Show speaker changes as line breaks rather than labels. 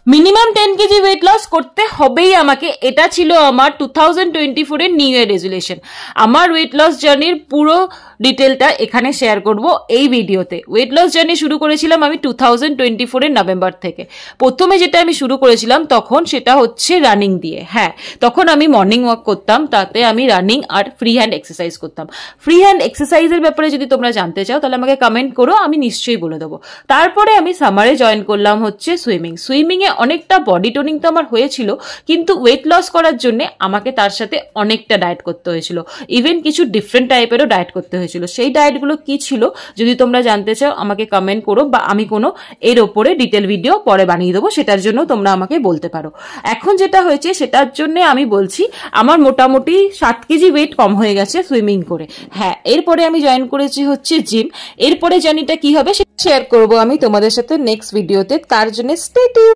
Minimum 10 KG weight loss করতে হবেই আমাকে, এটা ছিল আমার 2024 এর নিউ ইয়ার রেজুলেশন। আমার ওয়েট লস জার্নির পুরো ডিটেলটা এখানে শেয়ার করব এই ভিডিওতে। ওয়েট লস জার্নি শুরু করেছিলাম আমি 2024 এর নভেম্বর থেকে। প্রথমে যেটা আমি শুরু করেছিলাম তখন সেটা হচ্ছে রানিং দিয়ে। হ্যাঁ, তখন আমি মর্নিং ওয়াক করতাম, তাতে আমি রানিং আর ফ্রি হ্যান্ড এক্সারসাইজ করতাম। ফ্রি হ্যান্ড এক্সারসাইজের ব্যাপারে যদি তোমরা জানতে চাও তাহলে আমাকে কমেন্ট করো, আমি নিশ্চয়ই বলে দেবো। তারপরে আমি সামারে জয়েন করলাম হচ্ছে সুইমিং এ অনেকটা বডি টোনিং তো আমার হয়েছিল, কিন্তু ওয়েট লস করার জন্য আমাকে তার সাথে অনেকটা ডায়েট করতে হয়েছিল, ইভেন কিছু ডিফারেন্ট টাইপেরও ডায়েট করতে হয়েছিল। সেই ডায়েটগুলো কি ছিল যদি তোমরা জানতে চাও আমাকে কমেন্ট করো, বা আমি কোনো এর ওপরে ডিটেল ভিডিও পরে বানিয়ে দেবো, সেটার জন্য তোমরা আমাকে বলতে পারো। এখন যেটা হয়েছে সেটার জন্য আমি বলছি আমার মোটামুটি 7 কেজি ওয়েট কম হয়ে গেছে সুইমিং করে। হ্যাঁ, এরপরে আমি জয়েন করেছি হচ্ছে জিম। এরপরে জার্নিটা কি হবে সেটা শেয়ার করবো আমি তোমাদের সাথে নেক্সট ভিডিওতে, তার জন্য স্টে টিউনড।